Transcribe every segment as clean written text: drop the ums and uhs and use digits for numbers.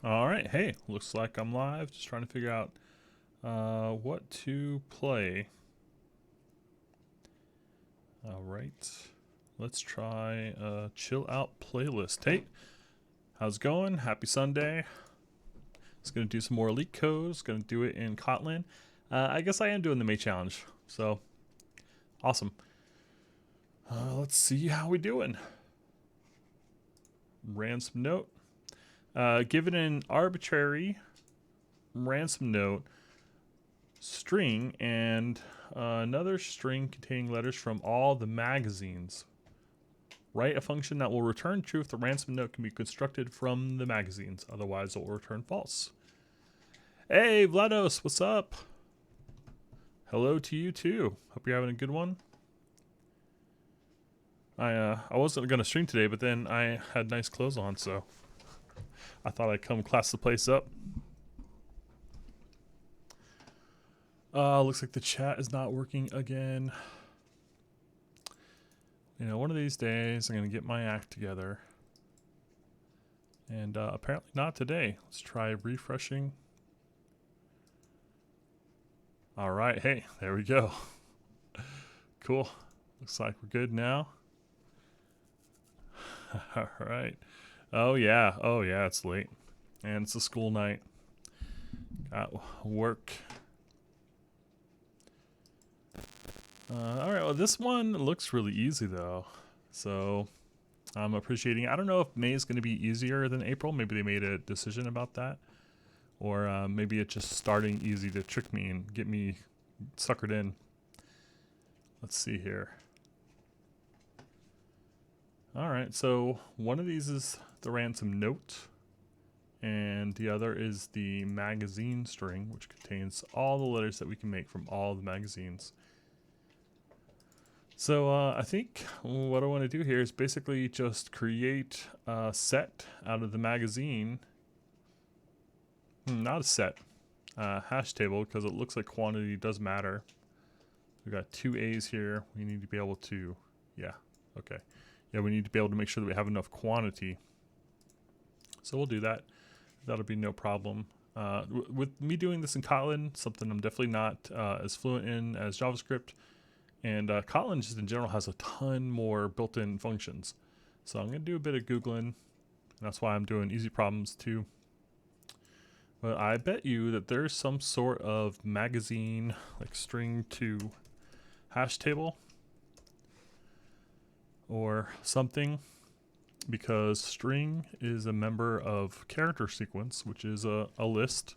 All right, hey, looks like I'm live. Just trying to figure out what to play. All right, let's try a chill out playlist. Hey, how's it going? Happy Sunday. It's gonna do some more LeetCode. It's gonna do it in Kotlin. I guess I am doing the May challenge, so awesome. Let's see how we doing. Ransom note. Given an arbitrary ransom note string and another string containing letters from all the magazines. Write a function that will return true if the ransom note can be constructed from the magazines. Otherwise, it will return false. Hey, Vlados, what's up? Hello to you too. Hope you're having a good one. I wasn't gonna stream today, but then I had nice clothes on, so I thought I'd come class the place up. Looks like the chat is not working again. You know, one of these days I'm gonna get my act together. And apparently not today. Let's try refreshing. All right, hey, there we go. Cool. Looks like we're good now. All right. Oh yeah, it's late. And it's a school night. Got work. All right, well this one looks really easy though. So I'm appreciating it. I don't know if May is going to be easier than April. Maybe they made a decision about that. Or maybe it's just starting easy to trick me and get me suckered in. Let's see here. All right, so one of these is the ransom note, and the other is the magazine string, which contains all the letters that we can make from all the magazines. So I think what I want to do here is basically just create a set out of the magazine. Not a set, hash table, because it looks like quantity does matter. We've got two A's here. We need to be able to, yeah, okay. Yeah, we need to be able to make sure that we have enough quantity. So we'll do that. That'll be no problem. With me doing this in Kotlin, something I'm definitely not as fluent in as JavaScript. And Kotlin just in general has a ton more built-in functions. So I'm going to do a bit of Googling. And that's why I'm doing easy problems too. But I bet you that there's some sort of magazine, like string to hash table or something, because string is a member of character sequence, which is a list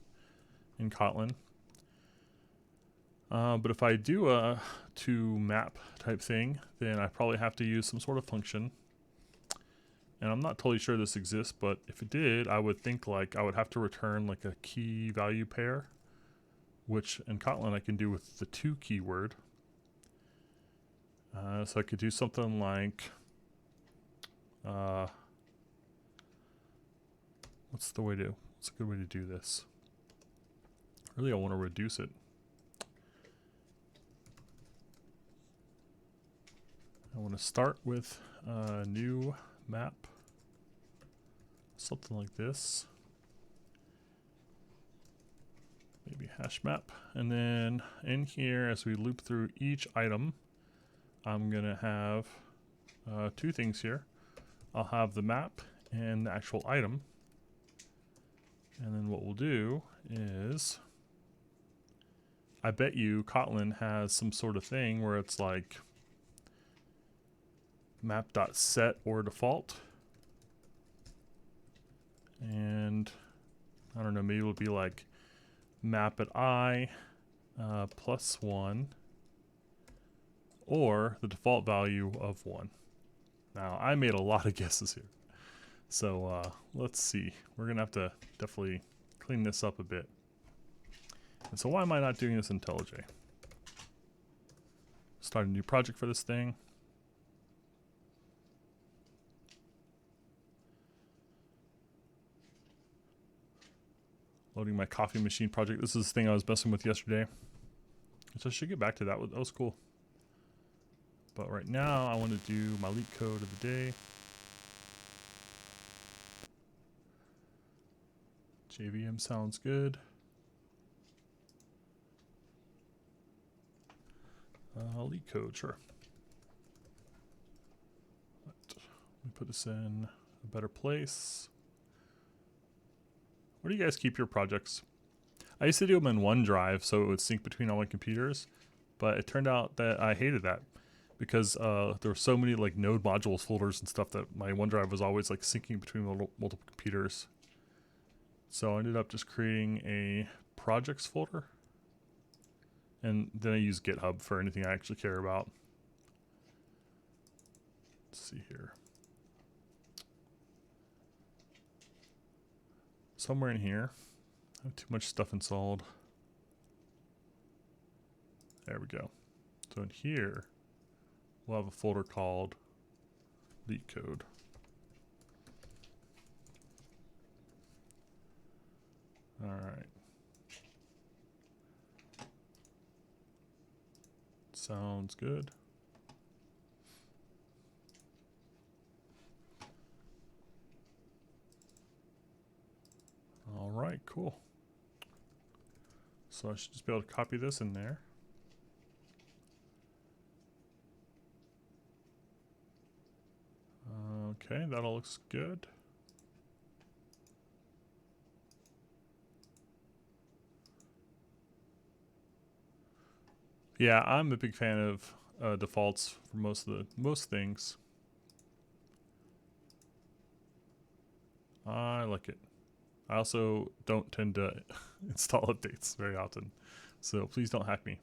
in Kotlin. But if I do a to map type thing, then I probably have to use some sort of function. And I'm not totally sure this exists, but if it did, I would think like I would have to return like a key value pair, which in Kotlin I can do with the to keyword. So I could do something like, what's a good way to do this? Really, I want to reduce it. I want to start with a new map, something like this. Maybe hash map. And then in here, as we loop through each item, I'm going to have two things here. I'll have the map and the actual item. And then what we'll do is, I bet you Kotlin has some sort of thing where it's like map.set or default. And I don't know, maybe it'll be like map at I plus 1 or the default value of 1. Now, I made a lot of guesses here. So let's see. We're going to have to definitely clean this up a bit. And so why am I not doing this in IntelliJ? Start a new project for this thing. Loading my coffee machine project. This is the thing I was messing with yesterday. So I should get back to that. That was cool. But right now, I want to do my LeetCode of the day. JVM sounds good. LeetCode, sure. Let me put this in a better place. Where do you guys keep your projects? I used to do them in OneDrive so it would sync between all my computers, but it turned out that I hated that because there were so many like node modules folders and stuff that my OneDrive was always like syncing between multiple computers. So I ended up just creating a projects folder, and then I use GitHub for anything I actually care about. Let's see here. Somewhere in here, I have too much stuff installed. There we go. So in here, we'll have a folder called LeetCode. All right. Sounds good. All right, cool. So I should just be able to copy this in there. Okay, that all looks good. Yeah, I'm a big fan of defaults for most things. I like it. I also don't tend to install updates very often, so please don't hack me.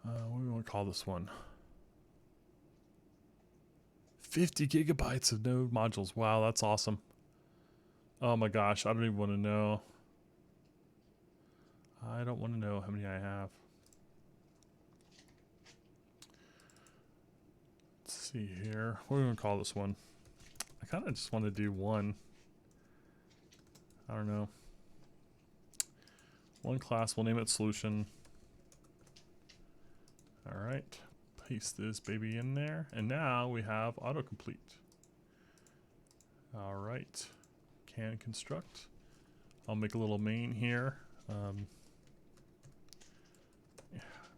What do we want to call this one? 50 gigabytes of node modules. Wow, that's awesome. Oh my gosh, I don't even want to know. I don't want to know how many I have. Let's see here. What are we going to call this one? I kind of just want to do one. I don't know. One class, we'll name it solution. All right. Paste this baby in there. And now we have autocomplete. All right. Can construct. I'll make a little main here.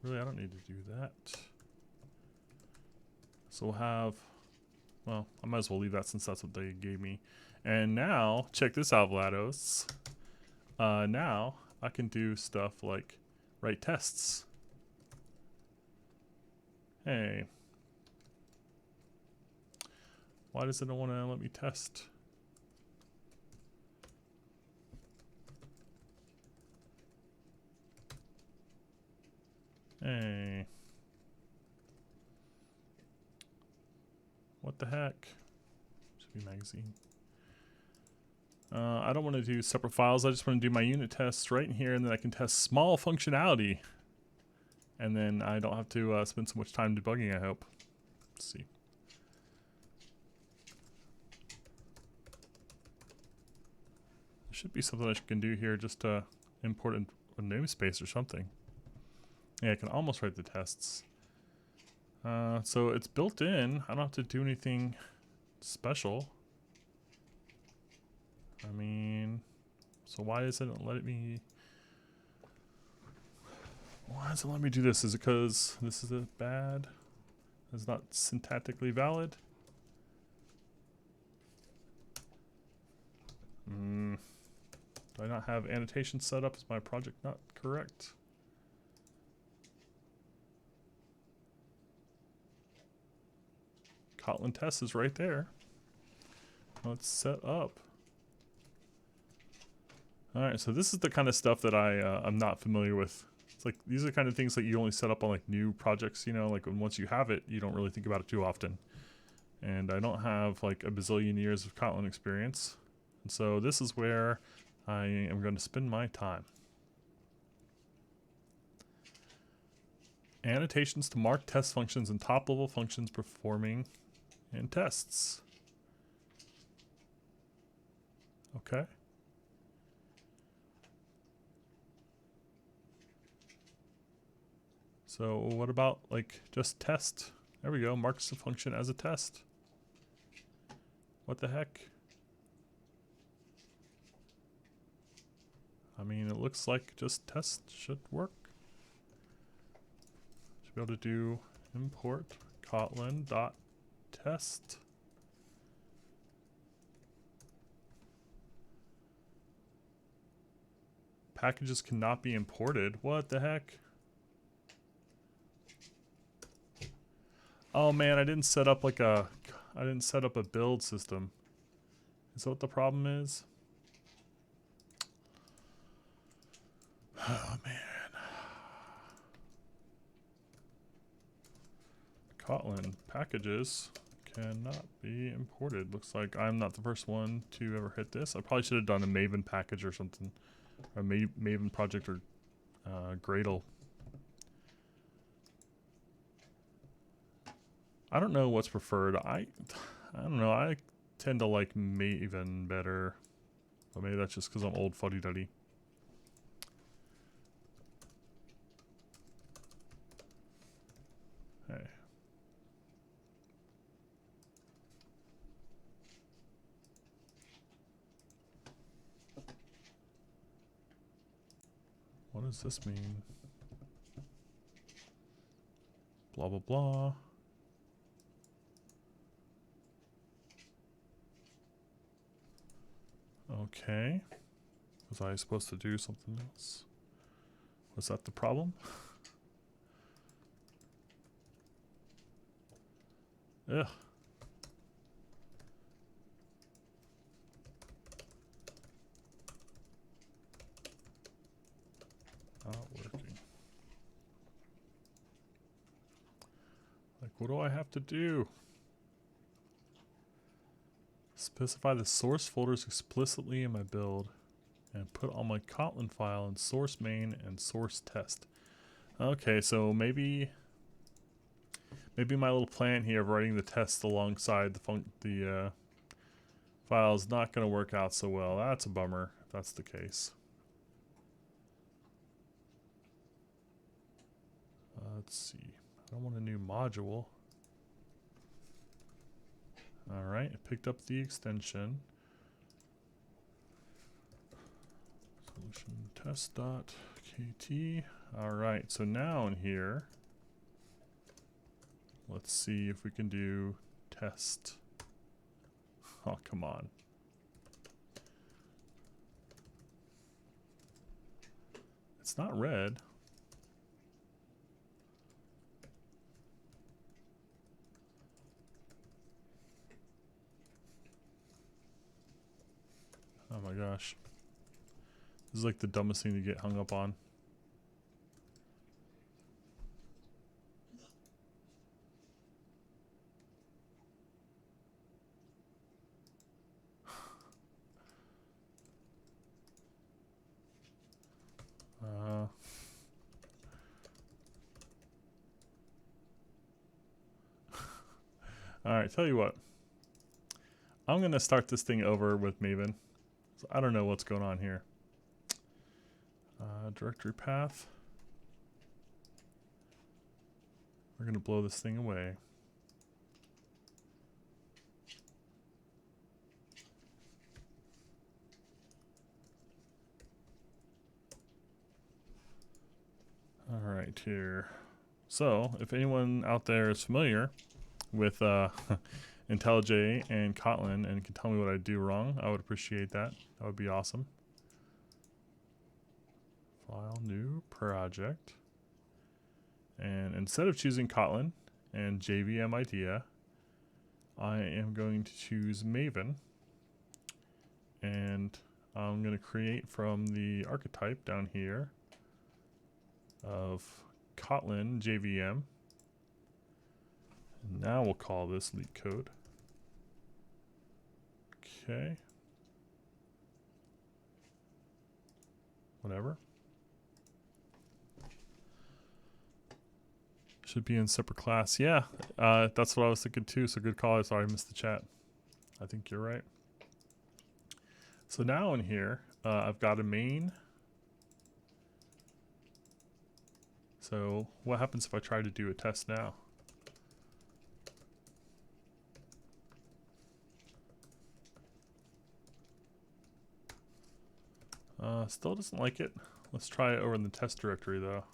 Really, I don't need to do that. So we'll have, well, I might as well leave that since that's what they gave me. And now, check this out, Vlados. Now, I can do stuff like write tests. Hey. Why does it not want to let me test? Hey. What the heck? Should be magazine. I don't want to do separate files. I just want to do my unit tests right in here, and then I can test small functionality. And then I don't have to spend so much time debugging, I hope. Let's see. There should be something I can do here just to import a namespace or something. Yeah, I can almost write the tests. So it's built in. I don't have to do anything special. I mean, so why isn't it letting me... Why does it let me do this? Is it because this is a bad? It's not syntactically valid? Do I not have annotation set up? Is my project not correct? Kotlin test is right there. Let's set up. All right, so this is the kind of stuff that I'm not familiar with. It's like these are the kind of things that you only set up on like new projects, you know, like once you have it, you don't really think about it too often. And I don't have like a bazillion years of Kotlin experience. And so this is where I am going to spend my time. Annotations to mark test functions and top level functions performing in tests. Okay. So what about like just test? There we go, marks the function as a test. What the heck? I mean, it looks like just test should work. Should be able to do import Kotlin dot test. Packages cannot be imported. What the heck? Oh man, I didn't set up a build system. Is that what the problem is? Oh man. Kotlin packages cannot be imported. Looks like I'm not the first one to ever hit this. I probably should have done a Maven package or something. A Maven project or Gradle. I don't know what's preferred. I don't know. I tend to like Maven better. But maybe that's just because I'm old fuddy-duddy. Hey. What does this mean? Blah, blah, blah. Okay. Was I supposed to do something else? Was that the problem? Ugh. Not working. Like, what do I have to do? Specify the source folders explicitly in my build and put all my Kotlin file in source main and source test. Okay, so maybe my little plan here of writing the test alongside the file is not going to work out so well. That's a bummer if that's the case. Let's see. I don't want a new module. Alright, I picked up the extension. Solution test.kt. Alright, so now in here, let's see if we can do test. Oh, come on. It's not red. Oh my gosh. This is like the dumbest thing to get hung up on. Alright, tell you what. I'm going to start this thing over with Maven. So I don't know what's going on here. Directory path. We're going to blow this thing away. Alright, here. So, if anyone out there is familiar with IntelliJ and Kotlin and can tell me what I do wrong, I would appreciate that. That would be awesome. File, new project. And instead of choosing Kotlin and JVM idea, I am going to choose Maven. And I'm going to create from the archetype down here of Kotlin JVM. And now we'll call this LeetCode. Okay. Whatever. Should be in separate class. Yeah, that's what I was thinking too. So good call. Sorry, I missed the chat. I think you're right. So now in here, I've got a main. So what happens if I try to do a test now? Still doesn't like it. Let's try it over in the test directory though.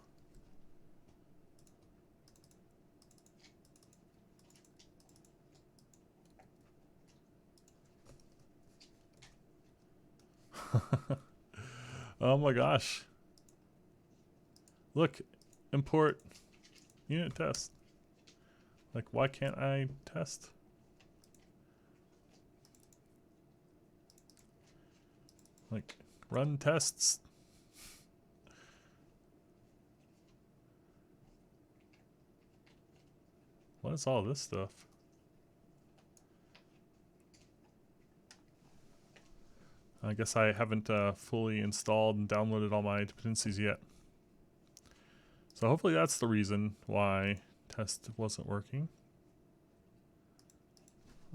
Oh my gosh. Look, import unit test. Like, why can't I test? Like, run tests. What is all this stuff? I guess I haven't fully installed and downloaded all my dependencies yet. So hopefully that's the reason why test wasn't working.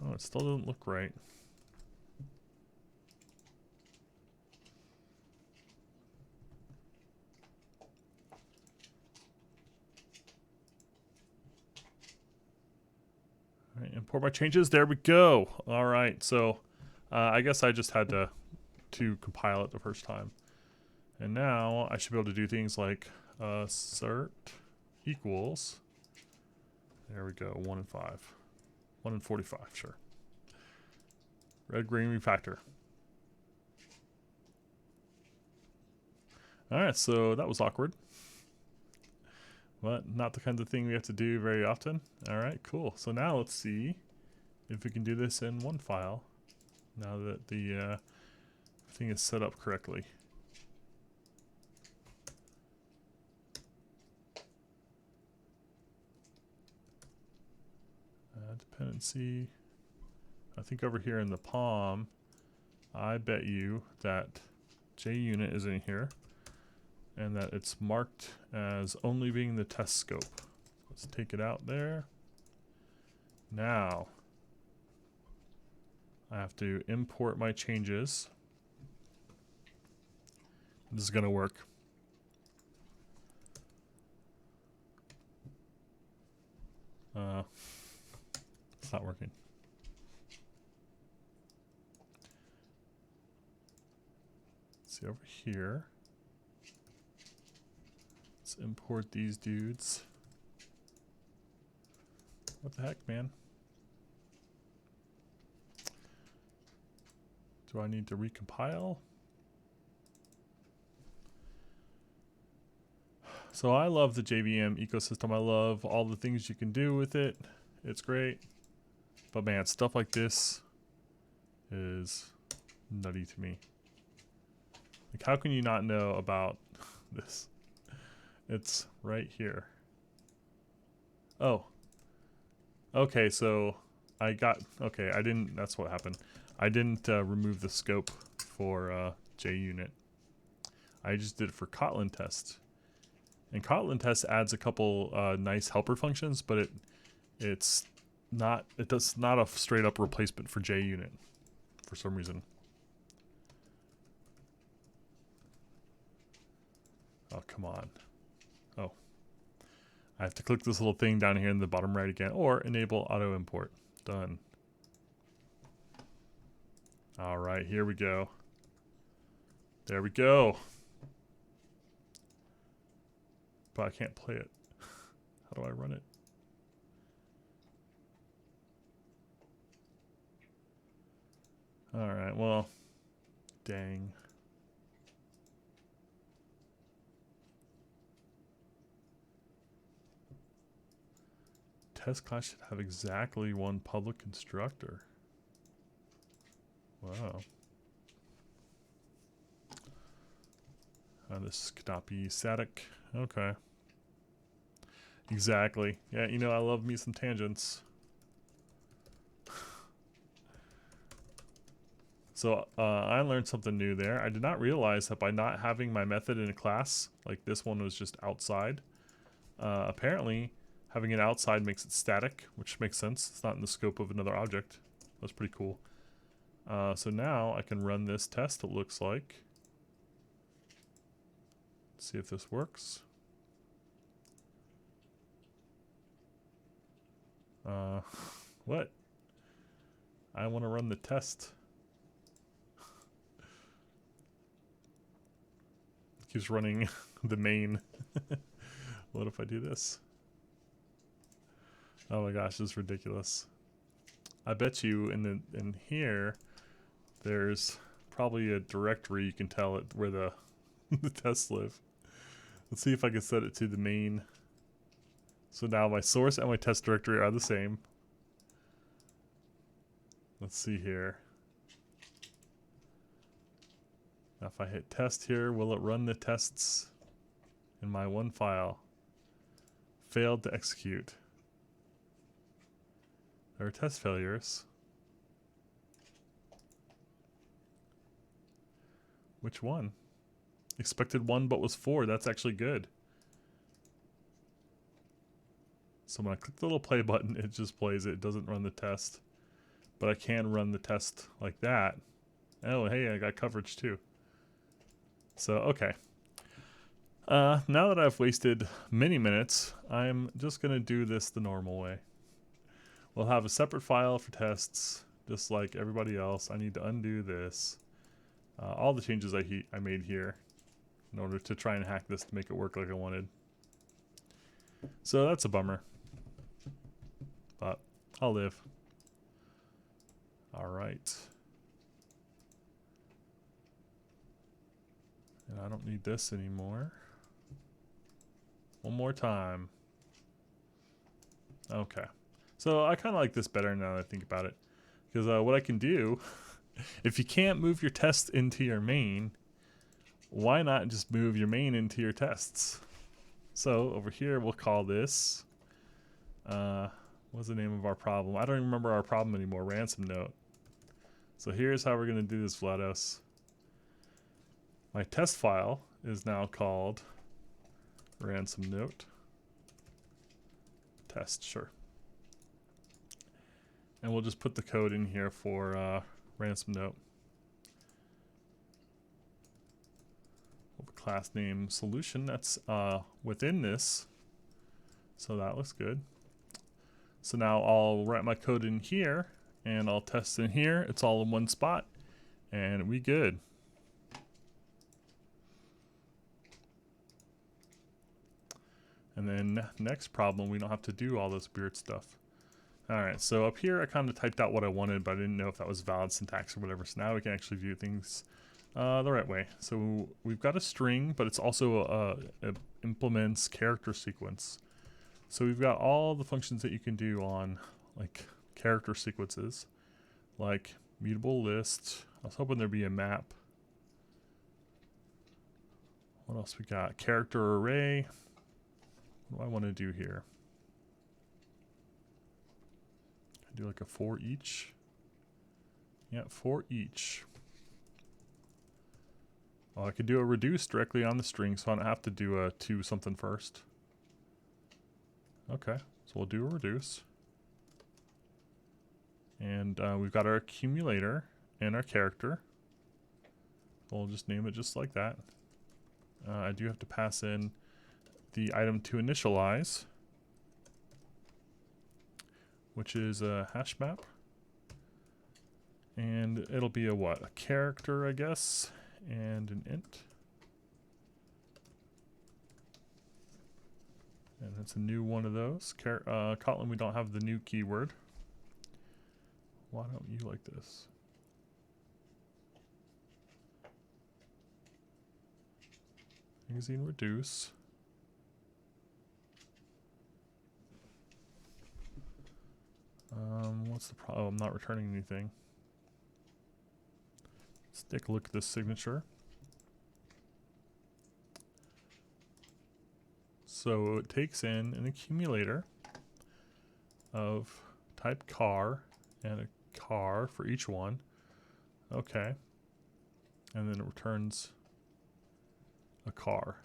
Oh, it still doesn't look right. All right, import my changes. There we go. All right, so I guess I just had to compile it the first time. And now I should be able to do things like assert equals. There we go, 1 and 5. 1 and 45, sure. Red, green, refactor. All right, so that was awkward. But not the kind of thing we have to do very often. All right, cool. So now let's see if we can do this in one file now that the thing is set up correctly. Dependency. I think over here in the POM, I bet you that JUnit is in here and that it's marked as only being the test scope. Let's take it out there. Now, I have to import my changes. This is gonna work. It's not working. Let's see over here. Let's import these dudes. What the heck, man? Do I need to recompile? So I love the JVM ecosystem. I love all the things you can do with it. It's great. But man, stuff like this is nutty to me. Like, how can you not know about this? It's right here. Oh. Okay, so I didn't, that's what happened. I didn't remove the scope for JUnit. I just did it for Kotlin test. And Kotlin test adds a couple nice helper functions, but it's not a straight up replacement for JUnit for some reason. Oh, come on. Oh. I have to click this little thing down here in the bottom right again, or enable auto import. Done. All right, here we go. There we go. But I can't play it. How do I run it? All right, well, dang. Test class should have exactly one public constructor. Wow. This cannot be static. Okay. Exactly. Yeah, you know, I love me some tangents. So I learned something new there. I did not realize that by not having my method in a class, like this one was just outside, apparently having it outside makes it static, which makes sense. It's not in the scope of another object. That's pretty cool. So now I can run this test, it looks like. See if this works. What? I want to run the test. keeps running the main. What if I do this? Oh my gosh, this is ridiculous. I bet you in here there's probably a directory you can tell it where the the tests live. Let's see if I can set it to the main. So now my source and my test directory are the same. Let's see here. Now if I hit test here, will it run the tests in my one file? Failed to execute. There are test failures. Which one? Expected 1 but was 4. That's actually good. So when I click the little play button, it just plays it. It doesn't run the test. But I can run the test like that. Oh, hey, I got coverage too. So, okay. Now that I've wasted many minutes, I'm just going to do this the normal way. We'll have a separate file for tests, just like everybody else. I need to undo this. All the changes I made here in order to try and hack this to make it work like I wanted. So that's a bummer. But I'll live. Alright. And I don't need this anymore. One more time. Okay. So I kind of like this better now that I think about it. Because what I can do, if you can't move your test into your main, why not just move your main into your tests? So over here we'll call this, what's the name of our problem? I don't even remember our problem anymore, ransom note. So here's how we're going to do this, Vlados. My test file is now called ransom note test, sure. And we'll just put the code in here for ransom note. We'll have a class name solution that's within this. So that looks good. So now I'll write my code in here and I'll test in here. It's all in one spot and we good. And then next problem, we don't have to do all this weird stuff. Alright, so up here I kind of typed out what I wanted, but I didn't know if that was valid syntax or whatever. So now we can actually do things the right way. So we've got a string, but it's also it implements character sequence. So we've got all the functions that you can do on like character sequences, like mutable list. I was hoping there'd be a map. What else we got? Character array. What do I want to do here? Do like a for each. Yeah, for each. Well, I could do a reduce directly on the string, so I don't have to do a to something first. Okay, so we'll do a reduce. And we've got our accumulator and our character. We'll just name it just like that. I do have to pass in the item to initialize, which is a hash map. And it'll be a what? A character, I guess, and an int. And it's a new one of those. Kotlin, we don't have the new keyword. Why don't you like this? Magazine reduce. What's the problem? Oh, I'm not returning anything. Let's take a look at this signature. So it takes in an accumulator of type car and a car for each one. Okay. And then it returns a car.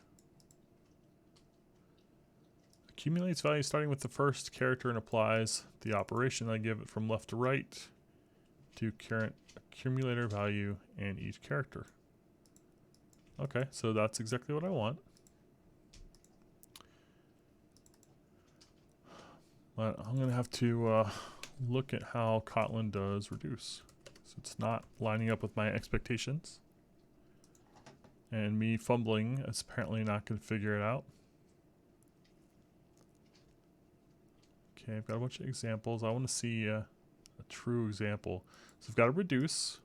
Accumulates value starting with the first character and applies the operation. I give it from left to right to current accumulator value and each character. Okay, so that's exactly what I want. But I'm going to have to look at how Kotlin does reduce. So it's not lining up with my expectations. And me fumbling is apparently not going to figure it out. Okay, I've got a bunch of examples. I want to see a true example. So we've got a reduce,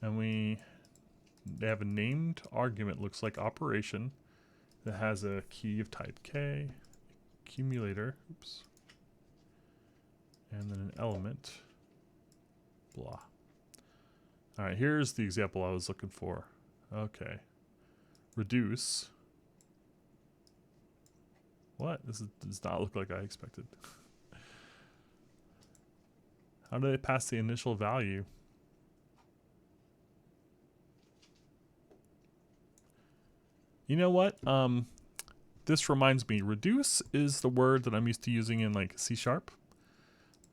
and they have a named argument, looks like operation, that has a key of type K, accumulator, oops, and then an element, blah. All right, here's the example I was looking for. Okay, reduce. What? This does not look like I expected. How do they pass the initial value? You know what? This reminds me, reduce is the word that I'm used to using in like C#,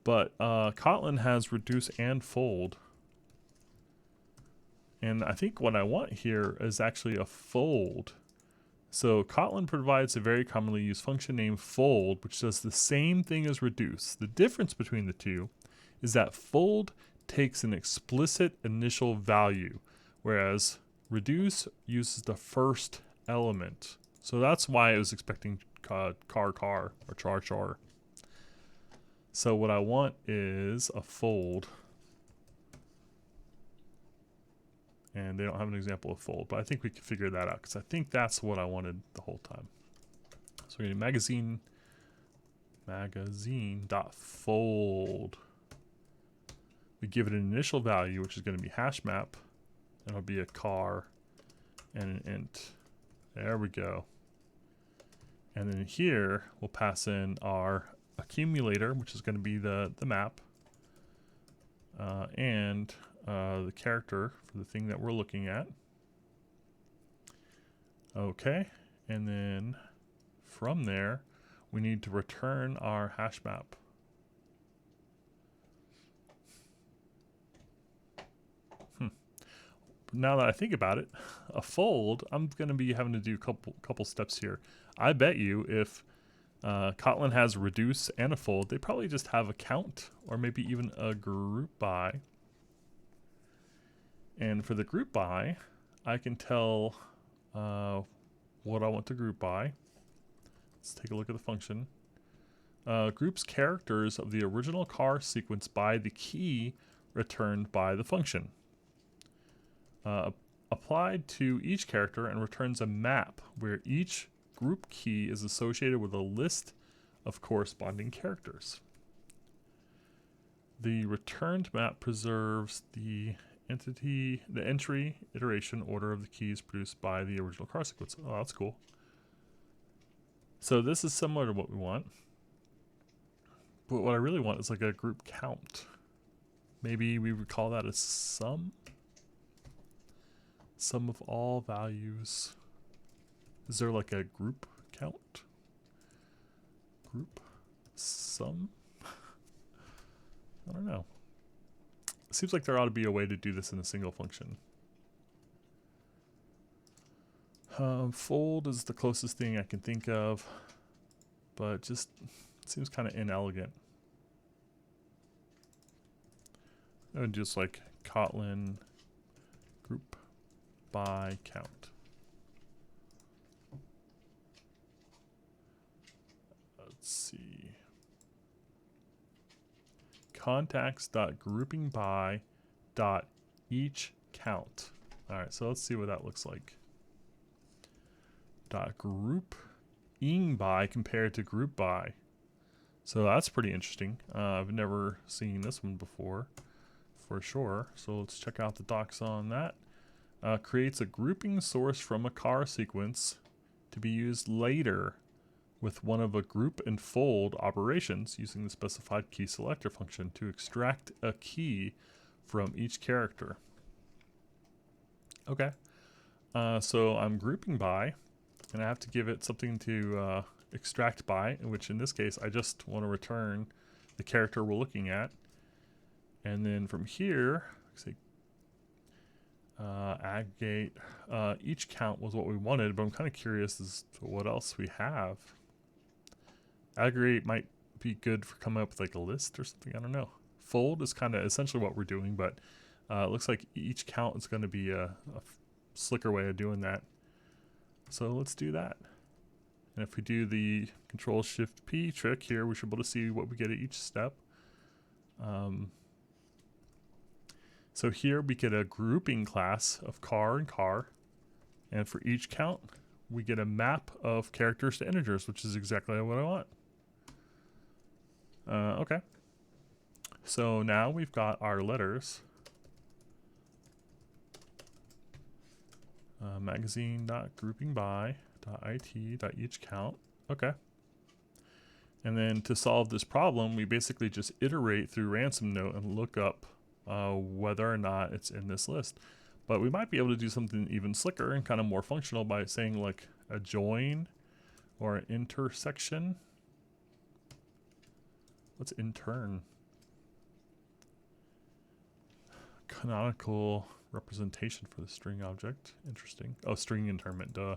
but Kotlin has reduce and fold. And I think what I want here is actually a fold. So Kotlin provides a very commonly used function named fold, which does the same thing as reduce. The difference between the two is that fold takes an explicit initial value, whereas reduce uses the first element. So that's why I was expecting car or char. So what I want is a fold. And they don't have an example of fold, but I think we can figure that out because I think that's what I wanted the whole time. So we're going to magazine.fold. We give it an initial value, which is going to be hash map, and it'll be a car and an int. There we go. And then here we'll pass in our accumulator, which is going to be the map, and the character for the thing that we're looking at. Okay, and then from there we need to return our hash map. Now that I think about it, a fold, I'm going to be having to do a couple steps here. I bet you if Kotlin has reduce and a fold, they probably just have a count or maybe even a group by. And for the group by, I can tell what I want to group by. Let's take a look at the function. Groups characters of the original car sequence by the key returned by the function. Applied to each character and returns a map where each group key is associated with a list of corresponding characters. The returned map preserves the entry iteration order of the keys produced by the original car sequence. Oh, that's cool. So this is similar to what we want. But what I really want is like a group count. Maybe we would call that a sum. Sum of all values. Is there like a group count? Group sum? I don't know. It seems like there ought to be a way to do this in a single function. Fold is the closest thing I can think of, but just seems kind of inelegant. I would just like Kotlin group by count. Let's see. Contacts.groupingby.each count. All right, so let's see what that looks like. Grouping by compared to group by. So that's pretty interesting. I've never seen this one before, for sure. So let's check out the docs on that. Creates a grouping source from a car sequence to be used later with one of a group and fold operations using the specified key selector function to extract a key from each character. Okay, so I'm grouping by, and I have to give it something to extract by, which in this case I just want to return the character we're looking at. And then from here, say aggregate, each count was what we wanted, but I'm kind of curious as to what else we have. Aggregate might be good for coming up with like a list or something, I don't know. Fold is kind of essentially what we're doing, but it looks like each count is going to be slicker way of doing that. So let's do that. And if we do the Control-Shift-P trick here, we should be able to see what we get at each step. So here we get a grouping class of car and car. And for each count, we get a map of characters to integers, which is exactly what I want. Okay. So now we've got our letters. Magazine.groupingby.it.each count. Okay. And then to solve this problem, we basically just iterate through ransom note and look up whether or not it's in this list. But we might be able to do something even slicker and kind of more functional by saying like a join or an intersection. What's intern? Canonical representation for the string object. Interesting. Oh, string internment, duh.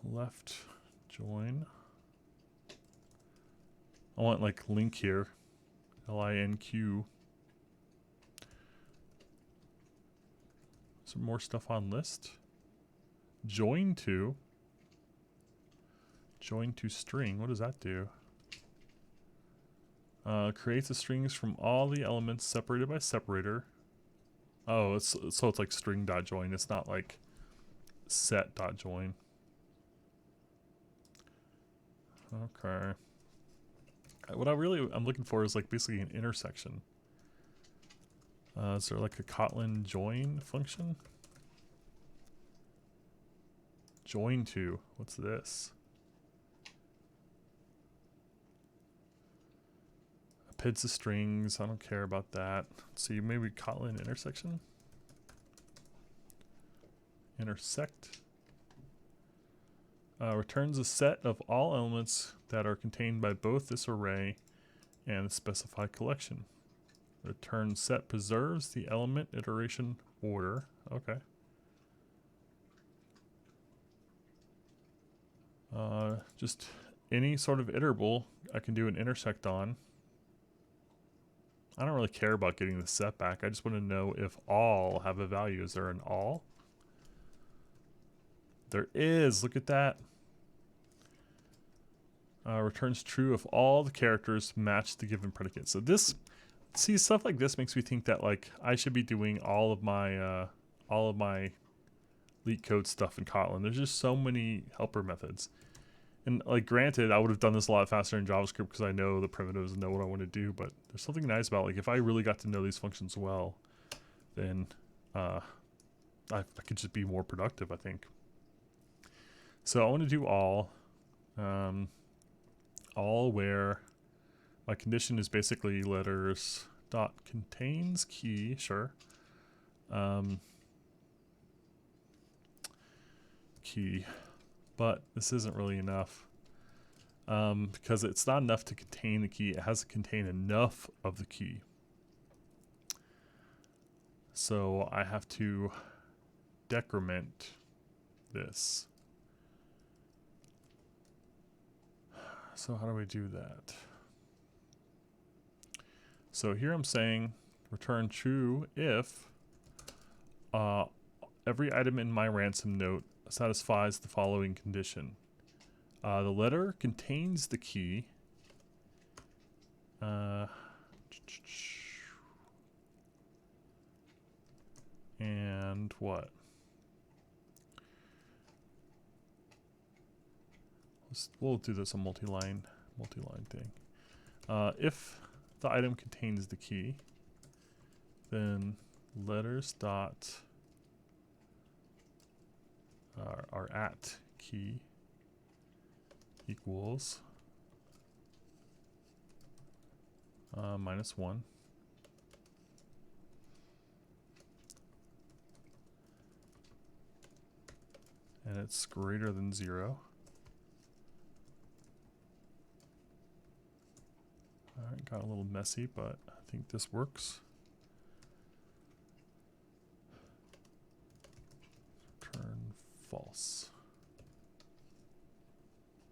Left join. I want like link here. LINQ. Some more stuff on list. Join to. Join to string. What does that do? Creates the strings from all the elements separated by separator. Oh, so it's like string.join. It's not like set.join. Okay. What I'm looking for is like basically an intersection. Is there like a Kotlin join function? Join to. What's this? Appends the strings. I don't care about that. Let's see, maybe Kotlin intersection. Intersect. Returns a set of all elements that are contained by both this array and the specified collection. Return set preserves the element iteration order. Okay. Just any sort of iterable I can do an intersect on. I don't really care about getting the set back. I just want to know if all have a value. Is there an all? There is. Look at that. Returns true if all the characters match the given predicate. So this, see, stuff like this makes me think that like I should be doing all of my LeetCode stuff in Kotlin. There's just so many helper methods. And like granted, I would have done this a lot faster in JavaScript because I know the primitives and know what I want to do, but there's something nice about like if I really got to know these functions well, then I could just be more productive, I think. So I want to do all where my condition is basically letters dot contains key, sure. Key, but this isn't really enough because it's not enough to contain the key. It has to contain enough of the key. So I have to decrement this. So how do we do that? So here I'm saying return true if every item in my ransom note satisfies the following condition. The letter contains the key. And what? We'll do this a multi-line thing. If the item contains the key, then letters dot our at key equals -1. And it's greater than 0. Alright, got a little messy, but I think this works. Return false.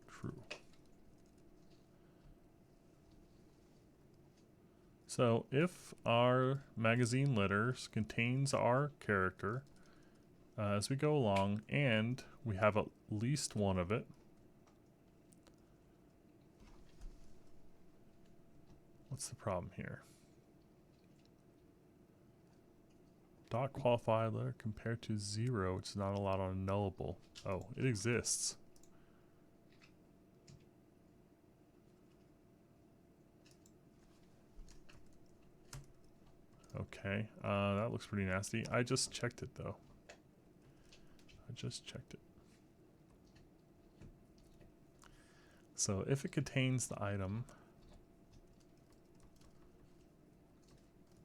True. So if our magazine letters contains our character as we go along, and we have at least one of it, what's the problem here? Dot qualified letter compared to 0, which is not allowed on a nullable. Oh, it exists. Okay, that looks pretty nasty. I just checked it though. I just checked it. So if it contains the item,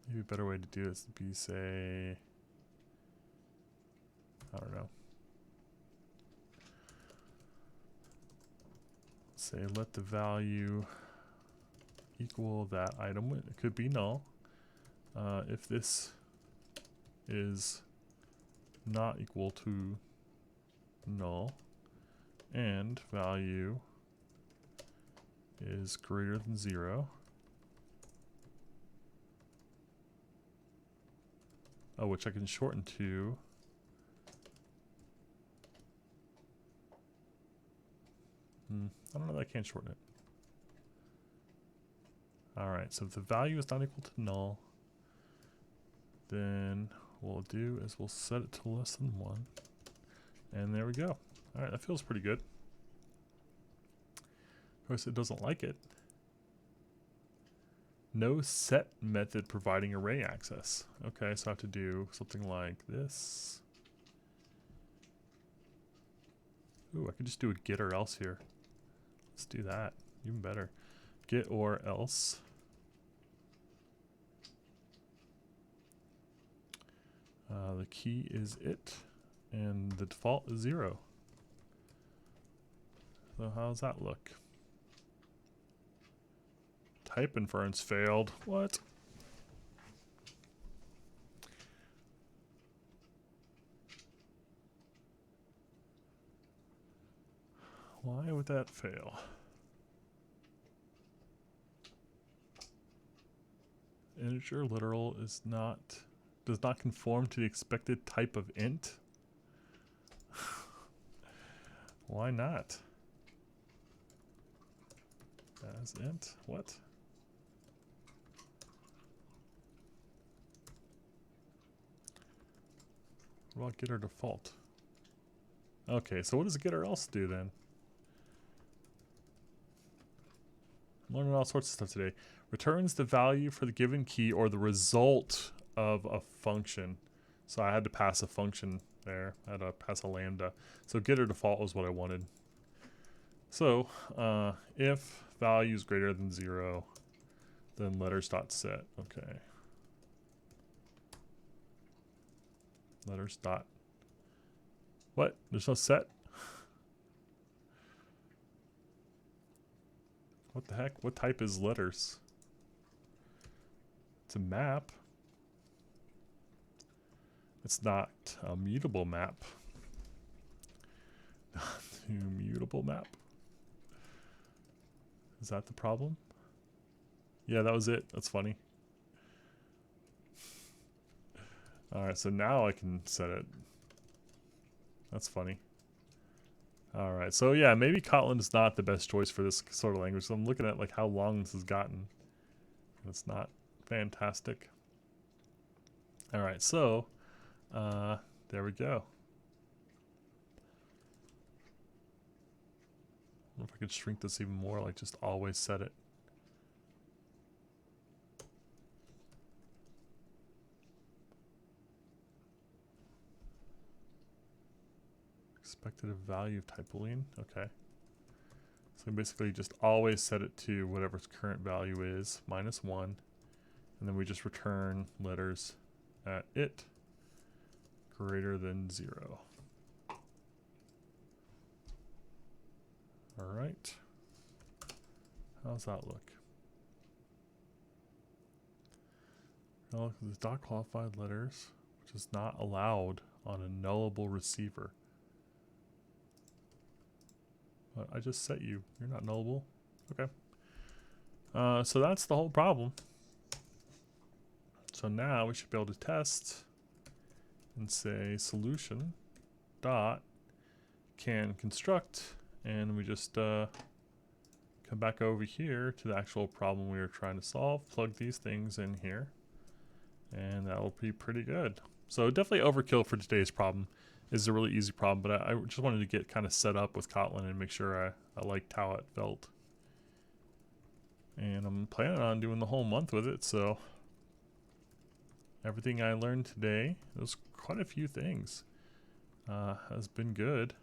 maybe a better way to do this would be, say, I don't know. Say let the value equal that item. It could be null. If this is not equal to null and value is greater than 0. Oh, which I can shorten to I don't know that I can't shorten it. Alright, so if the value is not equal to null, then what we'll do is we'll set it to less than 1. And there we go. Alright, that feels pretty good. Of course, it doesn't like it. No set method providing array access. Okay, so I have to do something like this. Ooh, I could just do a get or else here. Let's do that. Even better. Get or else. The key is it, and the default is 0. So how does that look? Type inference failed. What? Why would that fail? Integer literal is does not conform to the expected type of int. Why not? As int? What? What about get or default? Okay, so what does get or else do then? I'm learning all sorts of stuff today. Returns the value for the given key or the result of a function. So I had to pass a function there. I had to pass a lambda. So get or default was what I wanted. So if value is greater than 0, then letters.set. Okay. Letters dot. What? There's no set? What the heck? What type is letters? It's a map. It's not a mutable map. Mutable map. Is that the problem? Yeah, that was it. That's funny. Alright, so now I can set it. That's funny. Alright, so yeah, maybe Kotlin is not the best choice for this sort of language. So I'm looking at like how long this has gotten. It's not fantastic. Alright, so there we go. I wonder if I could shrink this even more, like just always set it. Expected value of type boolean. Okay. So basically just always set it to whatever its current value is, -1. And then we just return letters at it greater than 0. Alright. How's that look? Well, the dot qualified letters, which is not allowed on a nullable receiver. But I just set you. You're not nullable. Okay. So that's the whole problem. So now we should be able to test and say solution dot can construct, and we just come back over here to the actual problem we were trying to solve, plug these things in here, and that'll be pretty good. So definitely overkill for today's problem. Is a really easy problem, but I just wanted to get kind of set up with Kotlin and make sure I liked how it felt. And I'm planning on doing the whole month with it, so everything I learned today, there's quite a few things, has been good.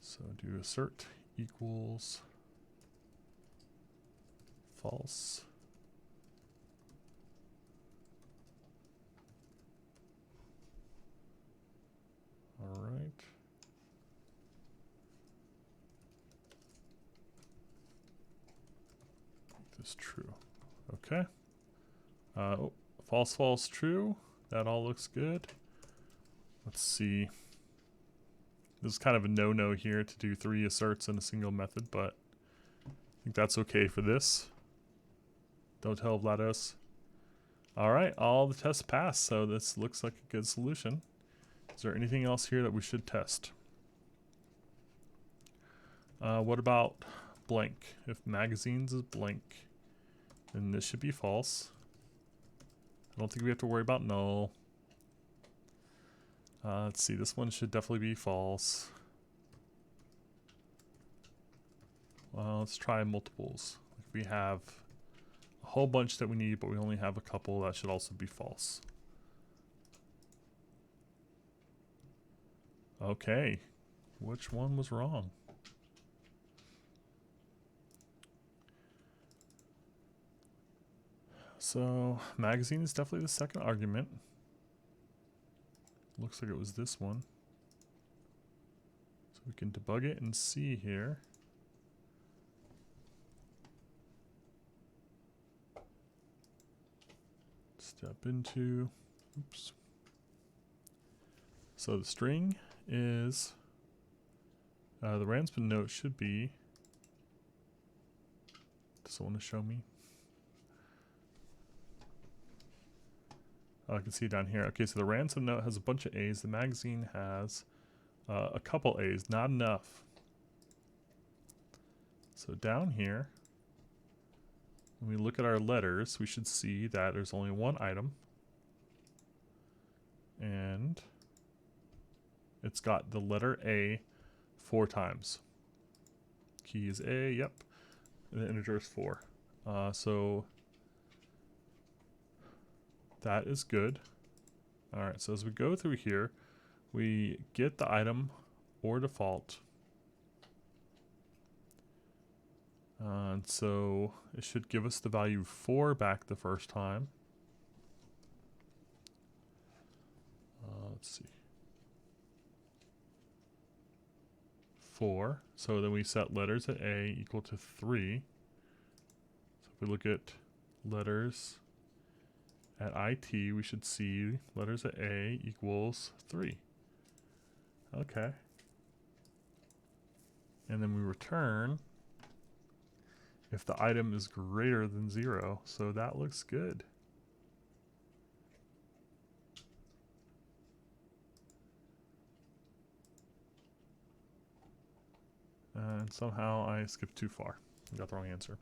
So do assert equals false. All right. Make this true. Okay. Oh, false, false, true. That all looks good. Let's see. This is kind of a no-no here to do 3 asserts in a single method, but I think that's okay for this. Don't tell Vlados. All right, all the tests pass, so this looks like a good solution. Is there anything else here that we should test? What about blank? If magazines is blank, then this should be false. I don't think we have to worry about null. Let's see, this one should definitely be false. Let's try multiples. If we have a whole bunch that we need, but we only have a couple, that should also be false. Okay, which one was wrong? So, magazine is definitely the second argument. Looks like it was this one. So we can debug it and see here. Step into, oops. So the string is, the ransom note should be, does it want to show me? Oh, I can see down here. Okay, so the ransom note has a bunch of A's. The magazine has a couple A's, not enough. So down here, when we look at our letters, we should see that there's only one item. And it's got the letter A 4 times. Key is A, yep. And the integer is 4. So that is good. All right, so as we go through here, we get the item or default. And so it should give us the value 4 back the first time. Let's see. 4. So then we set letters at A equal to 3. So if we look at letters at IT, we should see letters at A equals 3. Okay. And then we return if the item is greater than 0. So that looks good. And somehow I skipped too far. I got the wrong answer.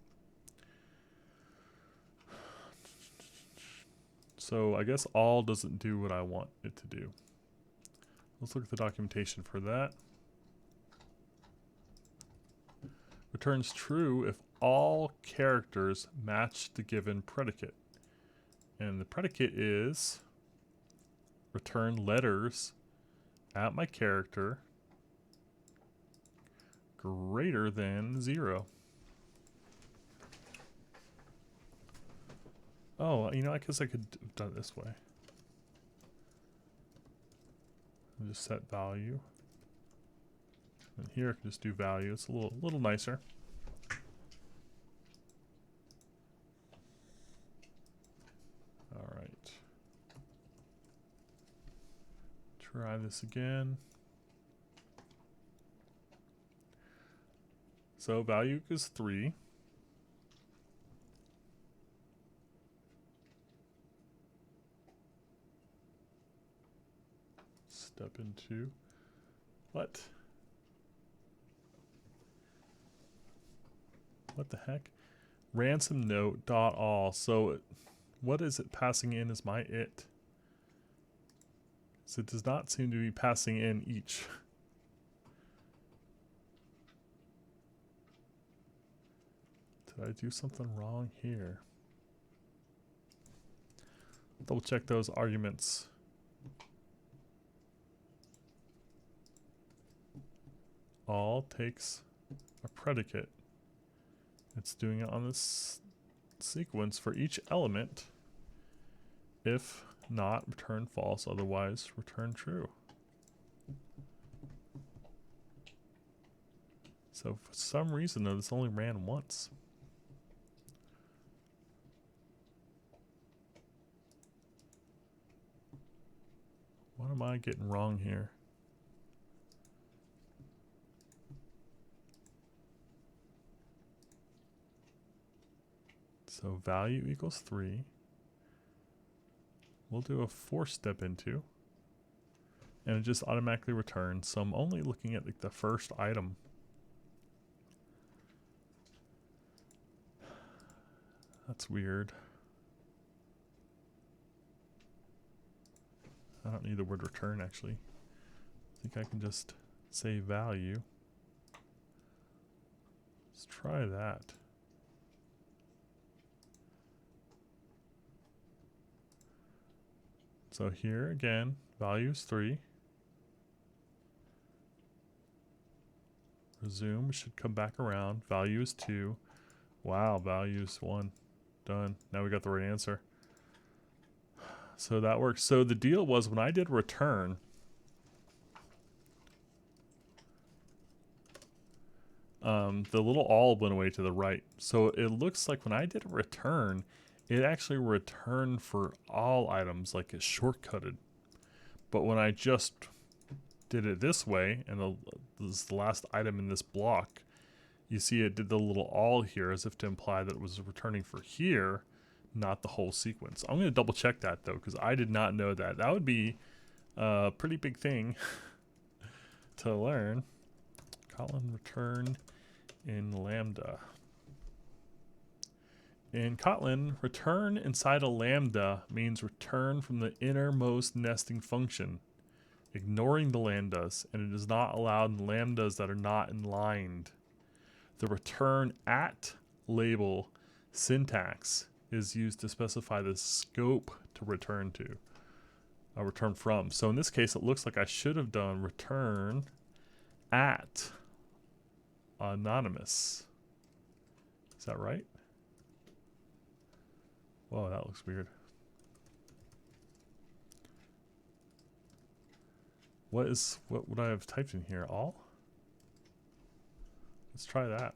So I guess all doesn't do what I want it to do. Let's look at the documentation for that. Returns true if all characters match the given predicate. And the predicate is return letters at my character greater than 0. Oh, you know, I guess I could have done it this way. I'll just set value. And here I can just do value. It's a little nicer. All right. Try this again. So value is 3. step into. What? What the heck? Ransom note dot all. So what is it passing in as my it? So it does not seem to be passing in each. Did I do something wrong here? Double check those arguments. All takes a predicate. It's doing it on this sequence for each element. If not, return false, otherwise return true. So for some reason though, this only ran once. What am I getting wrong here? So value equals 3. We'll do a force step into. And it just automatically returns. So I'm only looking at like the first item. That's weird. I don't need the word return actually. I think I can just say value. Let's try that. So here again, value is 3. Resume should come back around. Value is 2. Wow, value is 1. Done. Now we got the right answer. So that works. So the deal was when I did return, the little all went away to the right. So it looks like when I did a return, it actually returned for all items, like it's shortcutted. But when I just did it this way, and this is the last item in this block, you see it did the little all here as if to imply that it was returning for here, not the whole sequence. I'm going to double check that though, because I did not know that. That would be a pretty big thing to learn. Kotlin return in Lambda. In Kotlin, return inside a lambda means return from the innermost nesting function, ignoring the lambdas, and it is not allowed in lambdas that are not inlined. The return at label syntax is used to specify the scope to return to, return from. So in this case, it looks like I should have done return at anonymous. Is that right? Whoa, that looks weird. What would I have typed in here? All? Let's try that.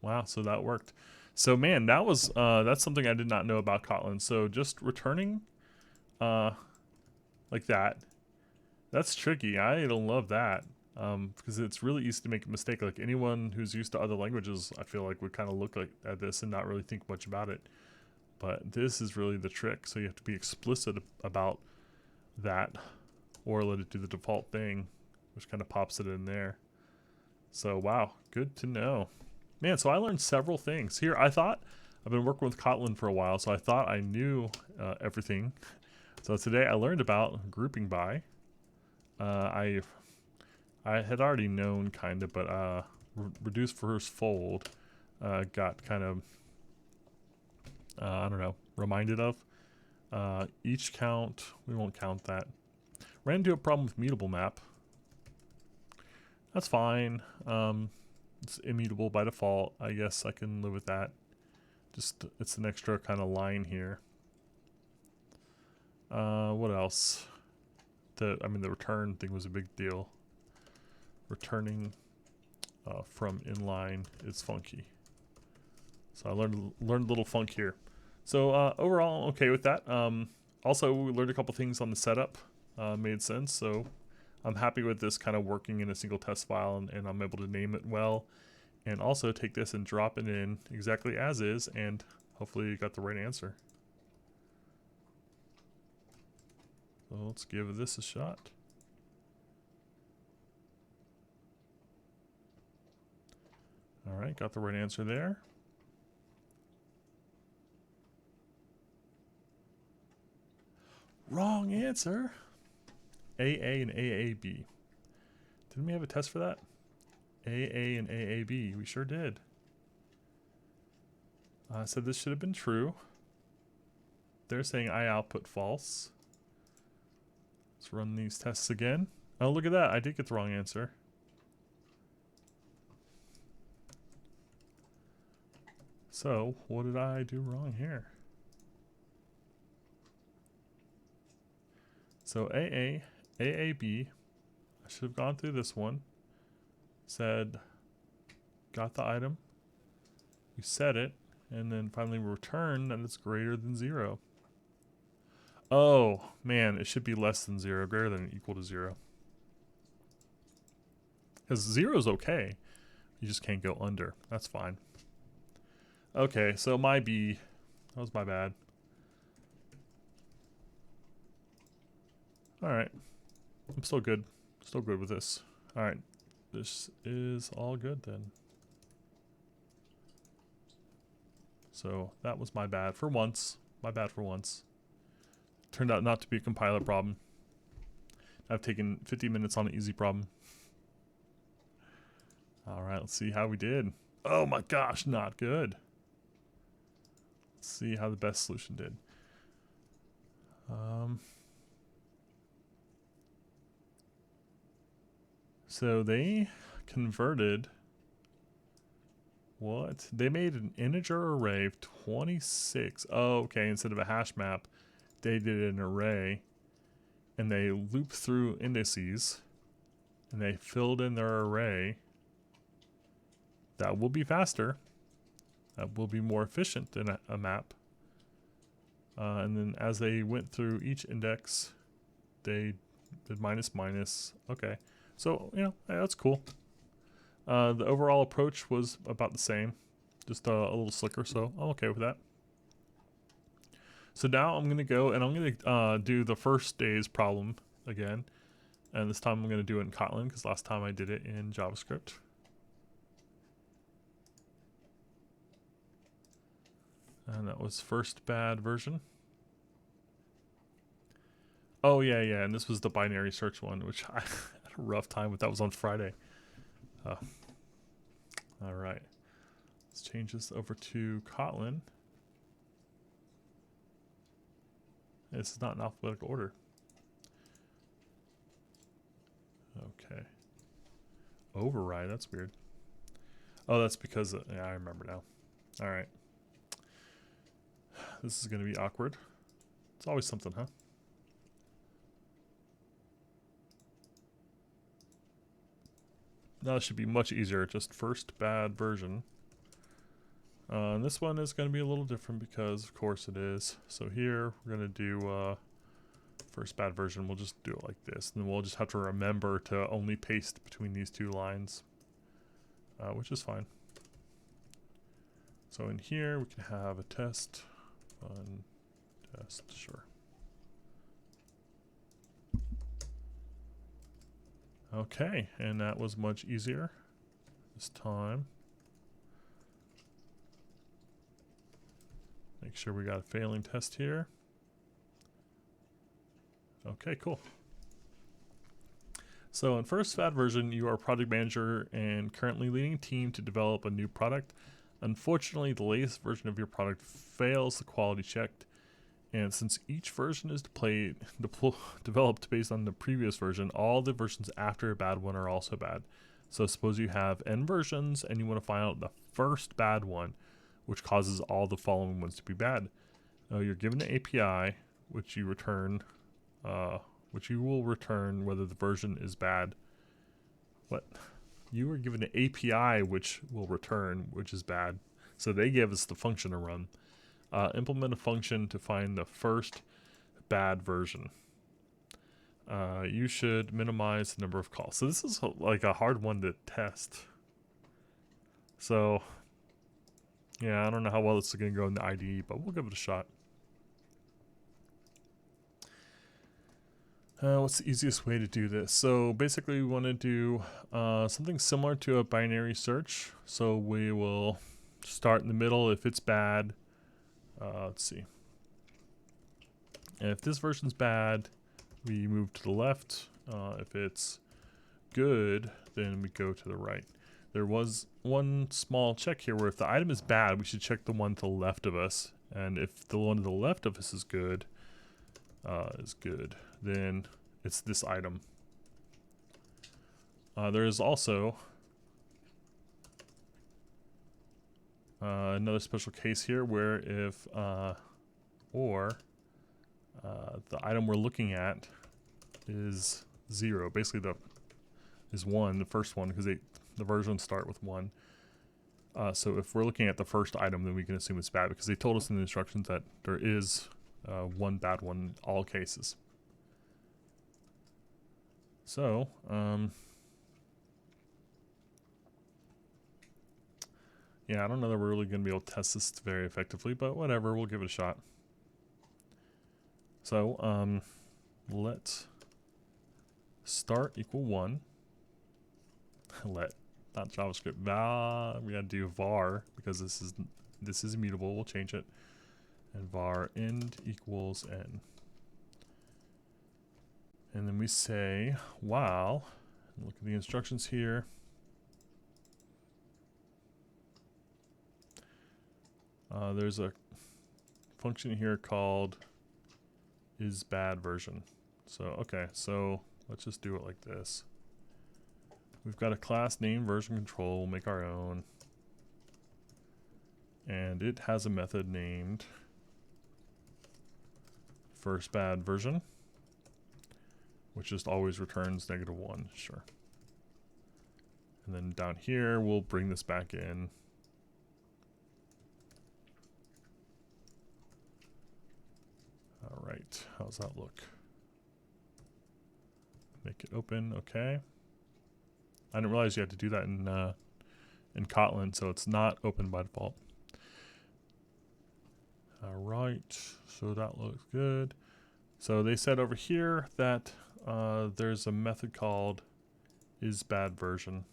Wow, so that worked. So man, that was that's something I did not know about Kotlin. So just returning like that, that's tricky. I don't love that. Because it's really easy to make a mistake. Like anyone who's used to other languages, I feel like would kind of look like at this and not really think much about it. But this is really the trick. So you have to be explicit about that, or let it do the default thing, which kind of pops it in there. So wow, good to know. Man, so I learned several things here. I've been working with Kotlin for a while, so I thought I knew everything. So today I learned about grouping by. I had already known kind of, but reduce first fold got kind of, I don't know, reminded of. Each count, we won't count that. Ran into a problem with mutable map. That's fine. It's immutable by default. I guess I can live with that. Just, it's an extra kind of line here. What else? The return thing was a big deal. Returning from inline is funky. So I learned a little funk here. So overall, okay with that. Also, we learned a couple things on the setup. Made sense. So I'm happy with this kind of working in a single test file, and I'm able to name it well. And also take this and drop it in exactly as is, and hopefully you got the right answer. So let's give this a shot. All right, got the right answer there. Wrong answer. AA and AAB. Didn't we have a test for that? AA and AAB. We sure did. I said this should have been true. They're saying I output false. Let's run these tests again. Oh, look at that. I did get the wrong answer. So, what did I do wrong here? So AAB, I should have gone through this one. Said, got the item. We set it, and then finally return that it's greater than 0. Oh, man, it should be less than 0, greater than or equal to 0. Because 0 is okay. You just can't go under. That's fine. Okay, so my B, that was my bad. Alright. I'm still good. Still good with this. Alright. This is all good then. So that was my bad for once. My bad for once. Turned out not to be a compiler problem. I've taken 50 minutes on an easy problem. Alright, let's see how we did. Oh my gosh, not good. Let's see how the best solution did. So they converted what? They made an integer array of 26. Oh, okay. Instead of a hash map, they did an array, and they looped through indices, and they filled in their array. That will be faster. That will be more efficient than a map. And then as they went through each index, they did minus minus. Okay. So, you know, that's cool. The overall approach was about the same, just a little slicker, so I'm okay with that. So now I'm going to go and I'm going to do the first day's problem again. And this time I'm going to do it in Kotlin because last time I did it in JavaScript. And that was first bad version. Oh, yeah, and this was the binary search one, which I had a rough time with. That was on Friday. All right. Let's change this over to Kotlin. This is not in alphabetical order. Okay. Override, that's weird. Oh, that's because, yeah, I remember now. All right. This is going to be awkward. It's always something, huh? Now it should be much easier, just first bad version. And this one is going to be a little different because, of course, it is. So here, we're going to do first bad version. We'll just do it like this. And then we'll just have to remember to only paste between these two lines, which is fine. So in here, we can have a test, fun, test, sure. Okay, and that was much easier this time. Make sure we got a failing test here. Okay, cool. So in first bad version, you are a project manager and currently leading a team to develop a new product. Unfortunately, the latest version of your product fails the quality check. And since each version is developed based on the previous version, all the versions after a bad one are also bad. So suppose you have n versions and you want to find out the first bad one, which causes all the following ones to be bad. You're given an API, which you return, which you will return whether the version is bad. What? You were given an API which will return, which is bad. So they gave us the function to run. Implement a function to find the first bad version. You should minimize the number of calls. So this is like a hard one to test. So, yeah, I don't know how well this is going to go in the IDE, but we'll give it a shot. What's the easiest way to do this? So basically we want to do something similar to a binary search. So we will start in the middle. If it's bad, let's see. And if this version's bad, we move to the left. If it's good, then we go to the right. There was one small check here where if the item is bad, we should check the one to the left of us. And if the one to the left of us is good, then it's this item. There is also another special case here where if the item we're looking at is 0, basically is 1, the first one, because the versions start with 1. So if we're looking at the first item, then we can assume it's bad because they told us in the instructions that there is one bad one in all cases. So, yeah, I don't know that we're really going to be able to test this very effectively, but whatever, we'll give it a shot. So, let start equal 1. Let, not JavaScript, we gotta do var because this is immutable. We'll change it. And var end equals n. And then we say while, look at the instructions here. There's a function here called isBadVersion. So okay, so let's just do it like this. We've got a class named version control. We'll make our own. And it has a method named firstBadVersion, which just always returns -1, sure. And then down here, we'll bring this back in. All right, how's that look? Make it open, okay. I didn't realize you had to do that in Kotlin, so it's not open by default. All right, so that looks good. So they said over here that there's a method called isBadVersion.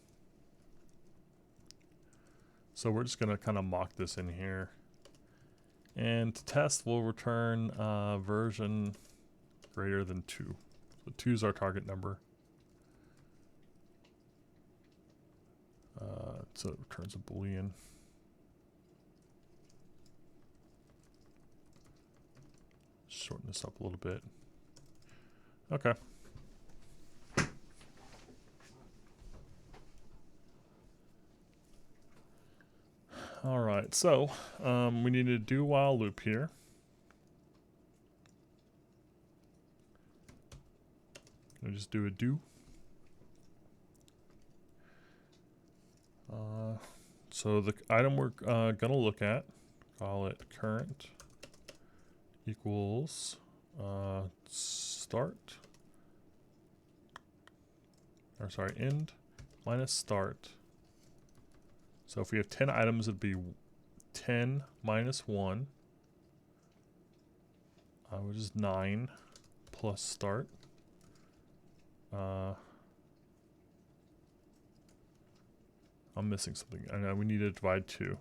So we're just gonna kind of mock this in here. And to test, we'll return version greater than 2. So 2 is our target number. So it returns a Boolean. Shorten this up a little bit. Okay. All right, so we need a do while loop here. I'll just do a do. So the item we're gonna look at, call it current equals start, or sorry, end minus start. So if we have 10 items, it'd be 10 minus 1, which is 9 plus start. I'm missing something. I know we need to divide 2.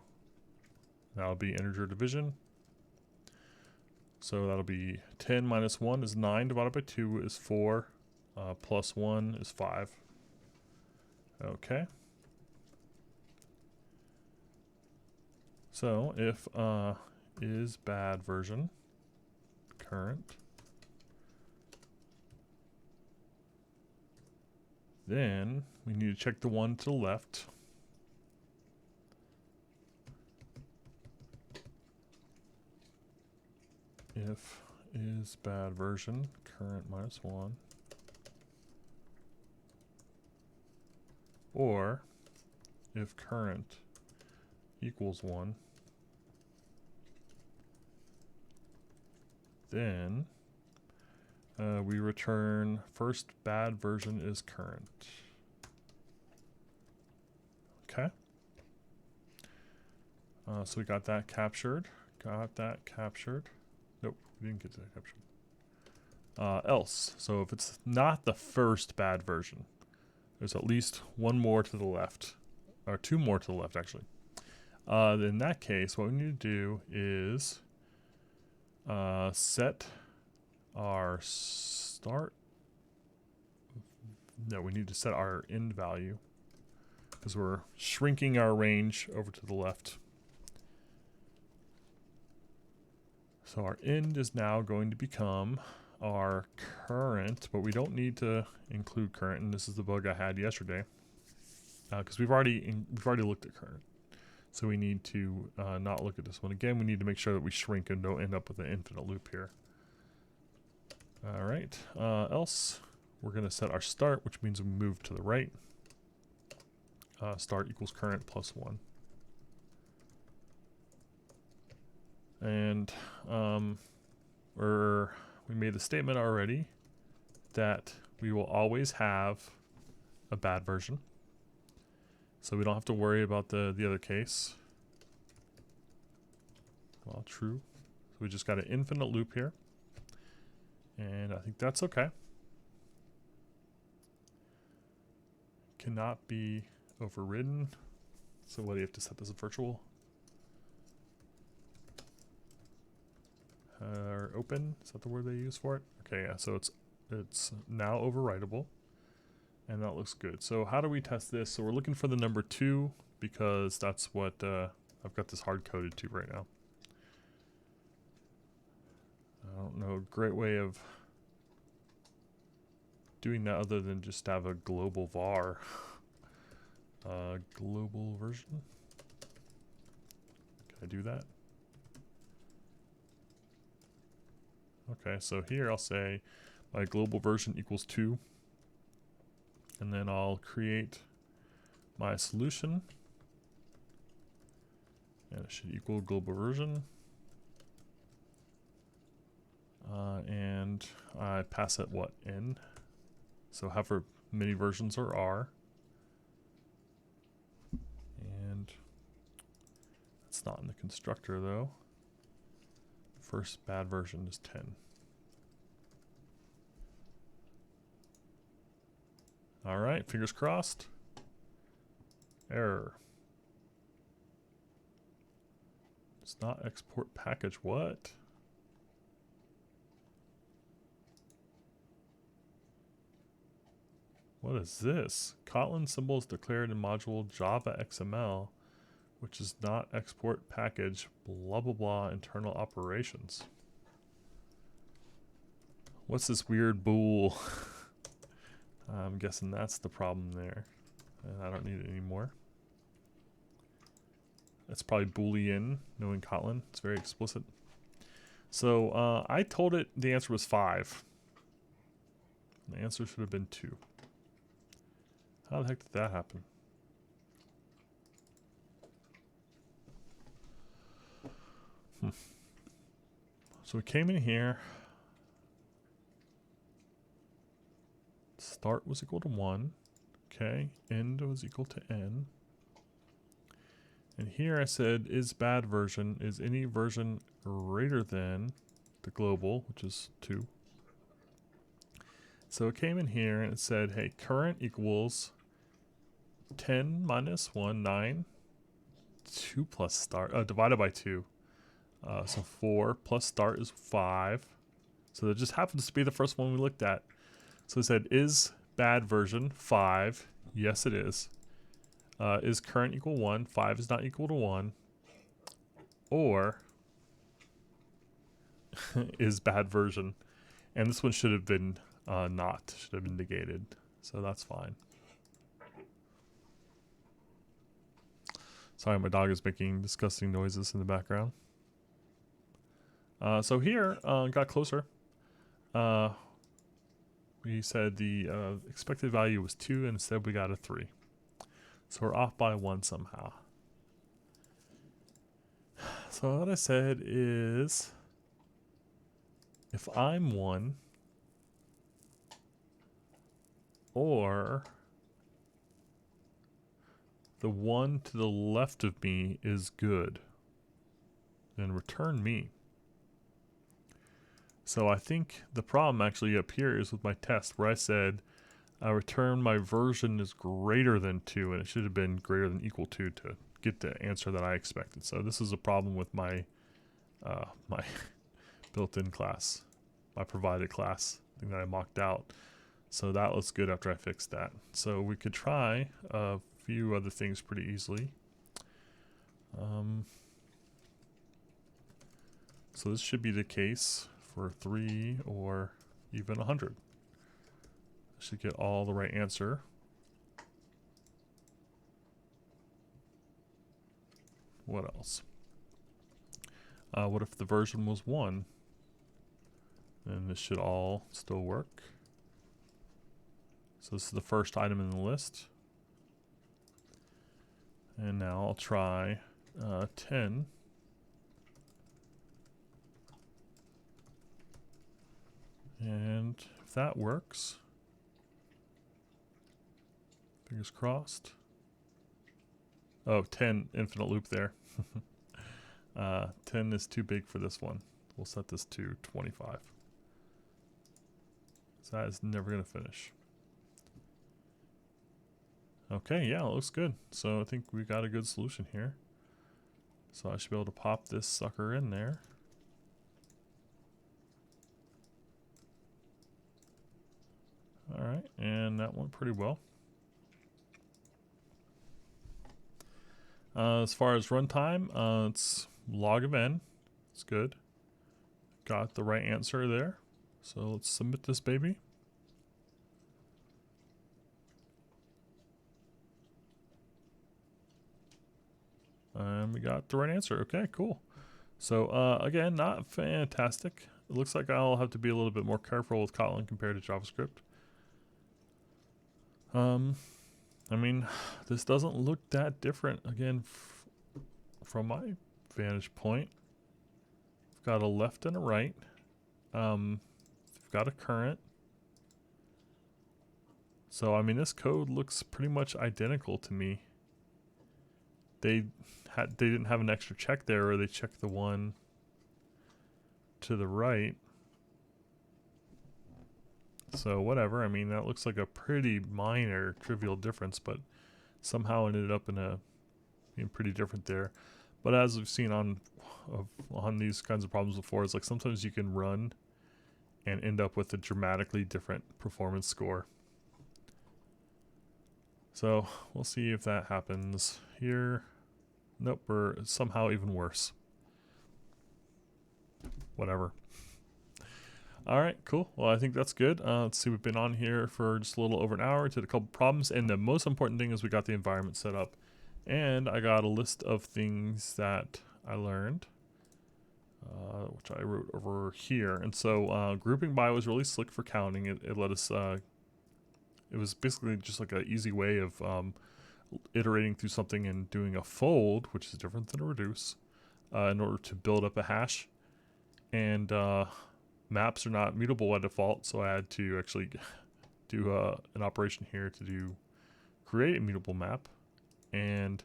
That'll be integer division. So that'll be 10 minus 1 is 9 divided by 2 is 4. Plus 1 is 5. Okay. So if isBadVersion current, then we need to check the one to the left. If isBadVersion current minus 1, or if current equals 1, then we return firstBadVersion is current. Okay. So we got that captured. Got that captured. Nope, we didn't get that captured. Else. So if it's not the first bad version, there's at least one more to the left. Or two more to the left, actually. In that case, what we need to do is set our start. No, we need to set our end value because we're shrinking our range over to the left. So our end is now going to become our current, but we don't need to include current, and this is the bug I had yesterday because we've already looked at current. So we need to not look at this one again. We need to make sure that we shrink and don't end up with an infinite loop here. All right. Else, we're going to set our start, which means we move to the right. Start equals current plus 1. And we made the statement already that we will always have a bad version. So we don't have to worry about the other case. Well, true. So we just got an infinite loop here. And I think that's okay. Cannot be overridden. So what do you have to set this as virtual? Or open, is that the word they use for it? Okay, yeah, so it's now overwritable. And that looks good. So how do we test this? So we're looking for the number 2 because that's what I've got this hard coded to right now. I don't know a great way of doing that other than just have a global var. Global version. Can I do that? Okay, so here I'll say my global version equals 2. And then I'll create my solution. And it should equal global version. And I pass it what? N. So however many versions there are. And it's not in the constructor though. First bad version is 10. All right, fingers crossed. Error. It's not export package. What? What is this? Kotlin symbol is declared in module Java XML, which is not export package, blah, blah, blah, internal operations. What's this weird bool? I'm guessing that's the problem there. I don't need it anymore. It's probably Boolean, knowing Kotlin. It's very explicit. So I told it the answer was 5. The answer should have been 2. How the heck did that happen? So we came in here. Start was equal to 1. Okay. End was equal to n. And here I said is bad version is any version greater than the global, which is 2. So it came in here and it said, hey, current equals 10 minus 1, 9. 2 plus start, divided by 2. So 4 plus start is 5. So that just happens to be the first one we looked at. So it said, is bad version 5? Yes, it is. Is current equal 1? 5 is not equal to 1. Or is bad version. And this one should have been not. Should have been negated. So that's fine. Sorry, my dog is making disgusting noises in the background. So here, got closer. We said the expected value was 2, and instead we got a 3. So we're off by 1 somehow. So what I said is, if I'm 1, or the one to the left of me is good. and return me. So I think the problem actually up here is with my test where I said return my version is greater than 2, and it should have been greater than equal to get the answer that I expected. So this is a problem with my my built-in class, my provided class thing that I mocked out. So that looks good after I fixed that. So we could try a few other things pretty easily. So this should be the case for 3 or even 100. I should get all the right answer. What else? What if the version was 1? Then this should all still work. So this is the first item in the list. And now I'll try 10. And if that works, fingers crossed. Oh, 10 infinite loop there. 10 is too big for this one. We'll set this to 25. So that is never going to finish. Okay, yeah, it looks good. So I think we got a good solution here. So I should be able to pop this sucker in there. Alright, and that went pretty well. As far as runtime, it's log of n. It's good. Got the right answer there. So let's submit this baby. And we got the right answer. Okay, cool. So again, not fantastic. It looks like I'll have to be a little bit more careful with Kotlin compared to JavaScript. I mean, this doesn't look that different. Again, from my vantage point, we've got a left and a right. We've got a current. So, I mean, this code looks pretty much identical to me. They didn't have an extra check there, or they checked the one to the right. So whatever, I mean, that looks like a pretty minor trivial difference, but somehow ended up being pretty different there. But as we've seen on these kinds of problems before, it's like sometimes you can run and end up with a dramatically different performance score. So we'll see if that happens here. Nope, we're somehow even worse. Whatever. All right, cool. Well, I think that's good. Let's see, we've been on here for just a little over an hour, did a couple problems, and the most important thing is we got the environment set up. And I got a list of things that I learned, which I wrote over here. And so grouping by was really slick for counting. It let us, it was basically just like an easy way of iterating through something and doing a fold, which is different than a reduce, in order to build up a hash. And maps are not mutable by default, so I had to actually do an operation here to create a mutable map. And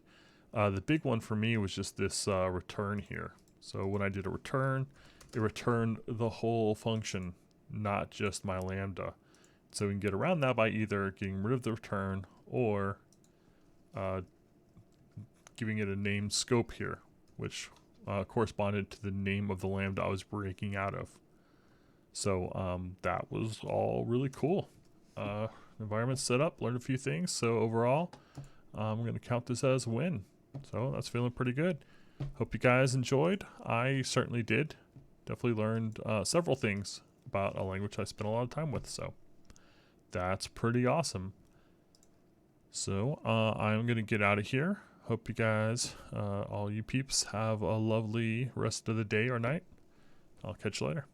the big one for me was just this return here. So when I did a return, it returned the whole function, not just my lambda. So we can get around that by either getting rid of the return or giving it a named scope here, which corresponded to the name of the lambda I was breaking out of. So that was all really cool. Environment set up, learned a few things. So overall, I'm going to count this as a win. So that's feeling pretty good. Hope you guys enjoyed. I certainly did. Definitely learned several things about a language I spent a lot of time with. So that's pretty awesome. So I'm going to get out of here. Hope you guys, all you peeps, have a lovely rest of the day or night. I'll catch you later.